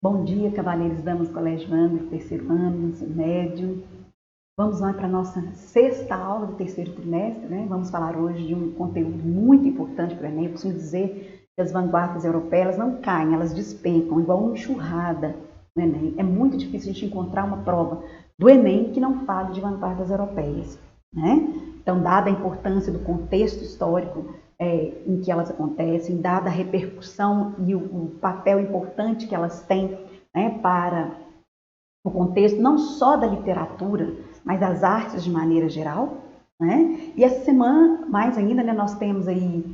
Bom dia, cavaleiros e damas do Colégio Anglo, terceiro ano, ensino médio. Vamos lá para a nossa sexta aula do terceiro trimestre, né? Vamos falar hoje de um conteúdo muito importante para o Enem. Eu costumo dizer que as vanguardas europeias não caem, elas despencam, igual uma enxurrada no Enem. É muito difícil a gente encontrar uma prova do Enem que não fale de vanguardas europeias, né? Então, dada a importância do contexto histórico em que elas acontecem, dada a repercussão e o papel importante que elas têm, né, para o contexto não só da literatura, mas das artes de maneira geral, né? E essa semana, mais ainda, né, nós temos aí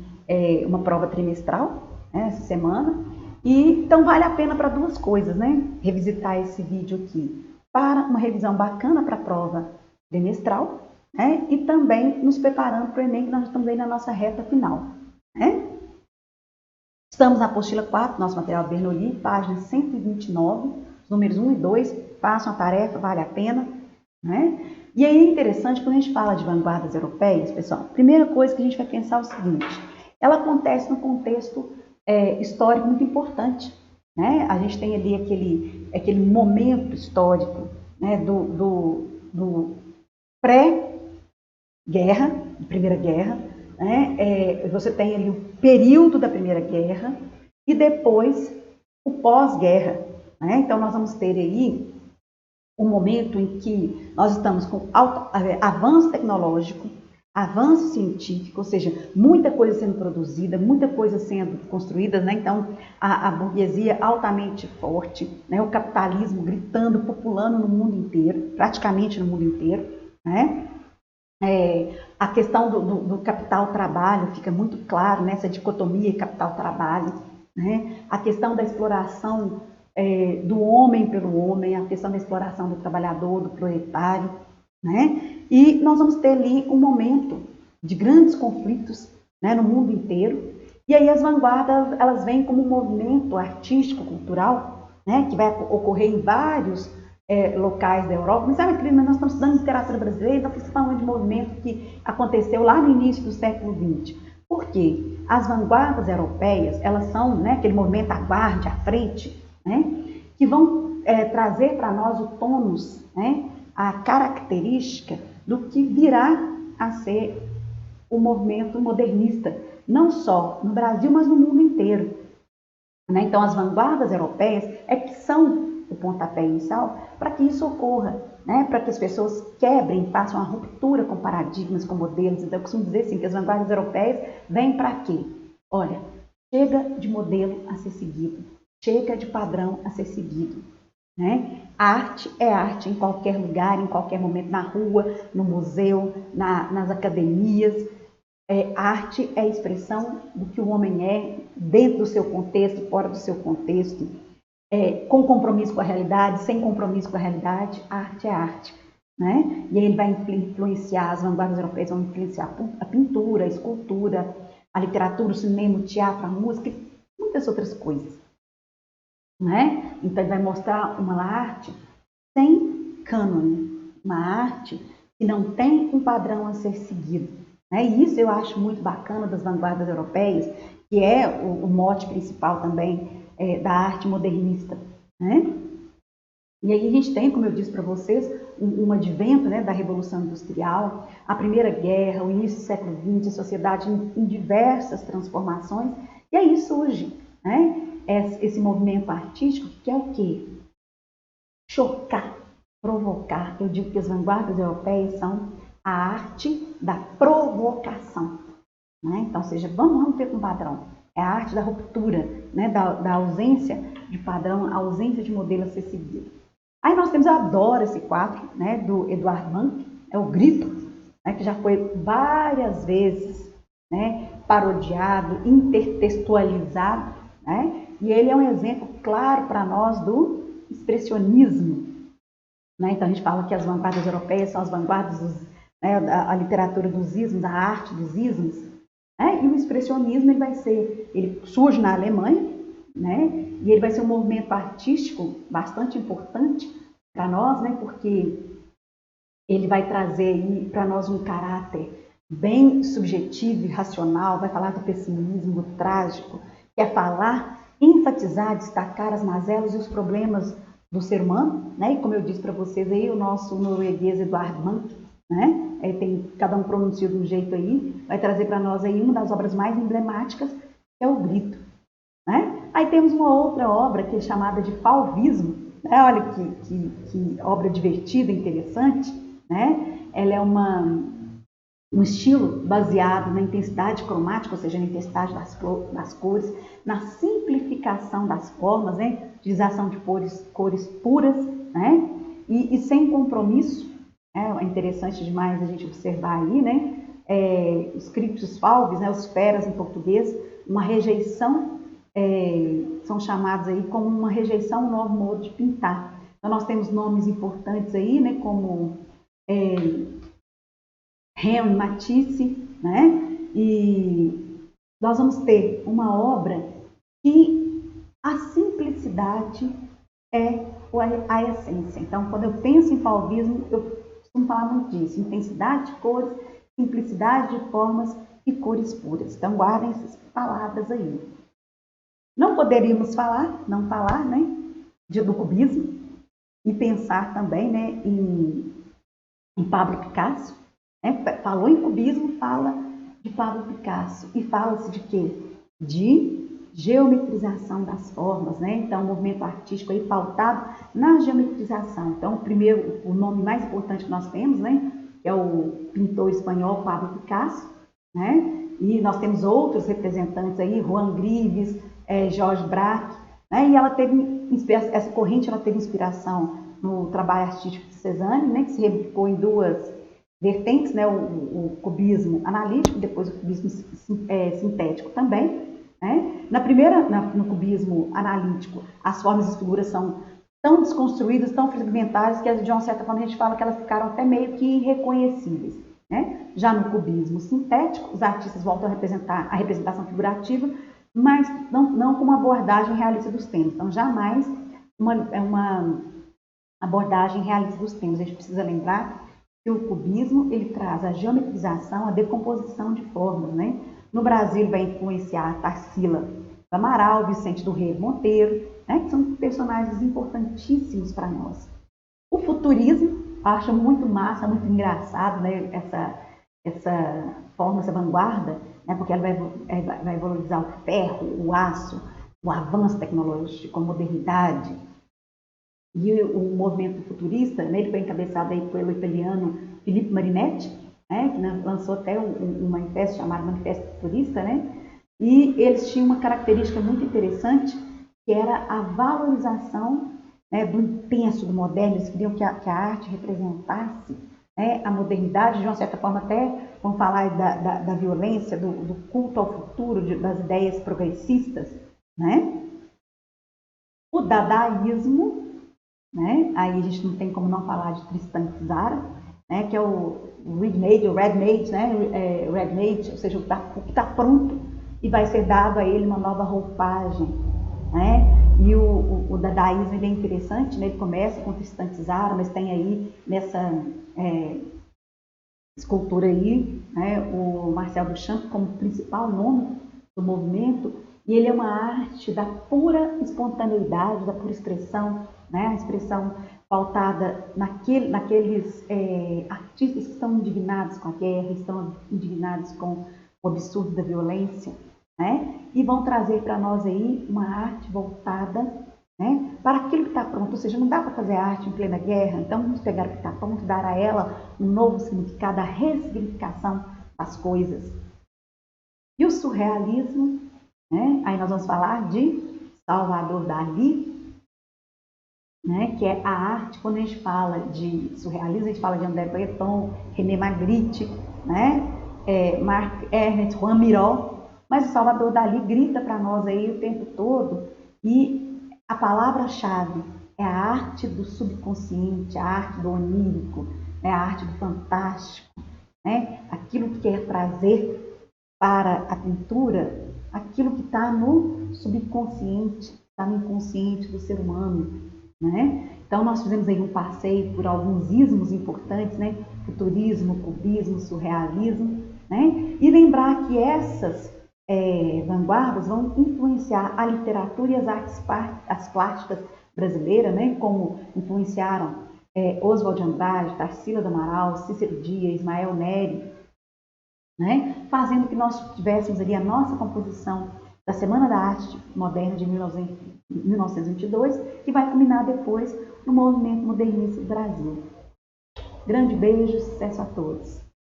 uma prova trimestral, né, essa semana, e então vale a pena para duas coisas, né? Revisitar esse vídeo aqui para uma revisão bacana para a prova trimestral, né? E também nos preparando para o Enem, que nós estamos aí na nossa reta final, né? Estamos na apostila 4, nosso material Bernoulli, página 129, os números 1 e 2, façam a tarefa, vale a pena, né? E aí é interessante, quando a gente fala de vanguardas europeias, pessoal, a primeira coisa que a gente vai pensar é o seguinte, ela acontece num contexto histórico muito importante, né? A gente tem ali aquele momento histórico, né, do pré-guerra, Primeira Guerra, né? Você tem ali o período da Primeira Guerra e depois o pós-guerra, né? Então nós vamos ter aí um momento em que nós estamos com avanço tecnológico, avanço científico, ou seja, muita coisa sendo produzida, muita coisa sendo construída, né? Então a burguesia altamente forte, né? O capitalismo gritando, populando no mundo inteiro, praticamente no mundo inteiro, né? A questão do capital-trabalho fica muito claro nessa dicotomia capital-trabalho, né? A questão da exploração do homem pelo homem, a questão da exploração do trabalhador, do proletário, né? E nós vamos ter ali um momento de grandes conflitos, né, no mundo inteiro. E aí as vanguardas, elas vêm como um movimento artístico, cultural, né, que vai ocorrer em vários locais da Europa. Mas sabe, nós estamos estudando literatura brasileira, então estamos falando de movimento que aconteceu lá no início do século XX. Por quê? As vanguardas europeias, elas são, né, aquele movimento à guarda, à frente, né, que vão trazer para nós o tônus, né, a característica do que virá a ser o movimento modernista, não só no Brasil, mas no mundo inteiro. Né? Então, as vanguardas europeias que são o pontapé inicial para que isso ocorra, né? Para que as pessoas quebrem, façam uma ruptura com paradigmas, com modelos. Então, eu costumo dizer assim, que as vanguardas europeias vêm para quê? Olha, chega de modelo a ser seguido, chega de padrão a ser seguido. Né? A arte é arte em qualquer lugar, em qualquer momento, na rua, no museu, nas academias. Arte é a expressão do que o homem é, dentro do seu contexto, fora do seu contexto, com compromisso com a realidade, sem compromisso com a realidade, arte é arte. Né? E aí ele vai influenciar, as vanguardas europeias vão influenciar a pintura, a escultura, a literatura, o cinema, o teatro, a música e muitas outras coisas. Né? Então ele vai mostrar uma arte sem cânone, uma arte que não tem um padrão a ser seguido. Né? E isso eu acho muito bacana das vanguardas europeias, que é o mote principal também da arte modernista. Né? E aí a gente tem, como eu disse para vocês, um advento, né, da Revolução Industrial, a Primeira Guerra, o início do século XX, a sociedade em diversas transformações, e aí surge, né, esse movimento artístico que é o quê? Chocar, provocar. Eu digo que as vanguardas europeias são a arte da provocação. Né? Então, ou seja, vamos romper com o padrão. É a arte da ruptura, né? da ausência de padrão, a ausência de modelo a ser seguido. Aí nós temos, eu adoro esse quadro, né, do Eduard Munch, é o Grito, né, que já foi várias vezes, né, parodiado, intertextualizado, né, e ele é um exemplo claro para nós do expressionismo. Né? Então a gente fala que as vanguardas europeias são as vanguardas, né, a literatura dos ismos, a arte dos ismos, né? E o expressionismo ele surge na Alemanha, né? E ele vai ser um movimento artístico bastante importante para nós, né? Porque ele vai trazer para nós um caráter bem subjetivo e racional, vai falar do pessimismo, do trágico, quer falar enfatizar, destacar as mazelas e os problemas do ser humano, né? E como eu disse para vocês aí, o nosso norueguês Eduard Munch, né? Tem, cada um pronuncia de um jeito aí, vai trazer para nós aí uma das obras mais emblemáticas, que é o Grito, né? Aí temos uma outra obra que é chamada de Fauvismo, né? Olha que obra divertida, interessante, né? Ela é um estilo baseado na intensidade cromática, ou seja, na intensidade das cores, na simplificação das formas, né? Utilização de cores puras, né? E sem compromisso. É interessante demais a gente observar aí, né? Os criptos falvis, né? Os feras em português, uma rejeição, são chamados aí como uma rejeição ao novo modo de pintar. Então nós temos nomes importantes aí, né? Como Henri Matisse, né? E nós vamos ter uma obra que a simplicidade é a essência. Então, quando eu penso em fauvismo, eu costumo falar muito disso: intensidade de cores, simplicidade de formas e cores puras. Então, guardem essas palavras aí. Não poderíamos não falar, né, do cubismo e pensar também, né, em Pablo Picasso. Falou em cubismo, fala de Pablo Picasso. E fala-se de quê? De geometrização das formas, né? Então, o movimento artístico aí pautado na geometrização. Então, o nome mais importante que nós temos, né, é o pintor espanhol Pablo Picasso, né? E nós temos outros representantes aí, Juan Gris, Georges Braque, né? E essa corrente ela teve inspiração no trabalho artístico de Cézanne, né, que se replicou em duas vertentes, né, o cubismo analítico, depois o cubismo sintético também. Né? No cubismo analítico, as formas e as figuras são tão desconstruídas, tão fragmentadas, que de uma certa forma a gente fala que elas ficaram até meio que irreconhecíveis. Né? Já no cubismo sintético, os artistas voltam a representar a representação figurativa, mas não com uma abordagem realista dos temas. Então, jamais uma abordagem realista dos temas. A gente precisa lembrar que o cubismo ele traz a geometrização, a decomposição de formas, né? No Brasil vai influenciar Tarsila do Amaral, Vicente do Rego Monteiro, né? Que são personagens importantíssimos para nós. O futurismo, acho muito massa, muito engraçado, né? Essa forma, essa vanguarda, né? Porque ela vai valorizar o ferro, o aço, o avanço tecnológico, a modernidade. E o movimento futurista, né, ele foi encabeçado aí pelo italiano Filippo Marinetti, né, que lançou até um manifesto chamado Manifesto Futurista, né, e eles tinham uma característica muito interessante, que era a valorização, né, do intenso, do moderno. Eles queriam que a arte representasse, né, a modernidade, de uma certa forma até, vamos falar da violência, do culto ao futuro, das ideias progressistas, né. O dadaísmo, né? Aí a gente não tem como não falar de Tristan Tzara, né? Que é o ready-made, né? Ready-made, ou seja, o que está pronto e vai ser dado a ele uma nova roupagem, né? E o dadaísmo ele é interessante, né? Ele começa com Tristan Tzara, mas tem aí nessa escultura aí, né? O Marcel Duchamp como principal nome do movimento, e ele é uma arte da pura espontaneidade, da pura expressão, né? A expressão pautada naqueles artistas que estão indignados com a guerra, estão indignados com o absurdo da violência, né? E vão trazer para nós aí uma arte voltada, né, para aquilo que está pronto. Ou seja, não dá para fazer arte em plena guerra, então vamos pegar o que está pronto e dar a ela um novo significado, a ressignificação das coisas. E o surrealismo, né? Aí nós vamos falar de Salvador Dalí, né? Que é a arte. Quando a gente fala de surrealismo, a gente fala de André Breton, René Magritte, né? Marc Ernest, Juan Miró, mas o Salvador Dalí grita para nós aí o tempo todo, e a palavra-chave é a arte do subconsciente, a arte do onírico, né? A arte do fantástico, né? Aquilo que quer trazer para a pintura aquilo que está no subconsciente, está no inconsciente do ser humano, né? Então nós fizemos aí um passeio por alguns ismos importantes, né? Futurismo, cubismo, surrealismo, né? E lembrar que essas vanguardas vão influenciar a literatura e as plásticas brasileiras, né, como influenciaram Oswald de Andrade, Tarsila do Amaral, Cícero Dias, Ismael Neri, né, fazendo que nós tivéssemos ali a nossa composição da Semana da Arte Moderna de 1922, que vai culminar depois no movimento modernista do Brasil. Grande beijo, sucesso a todos!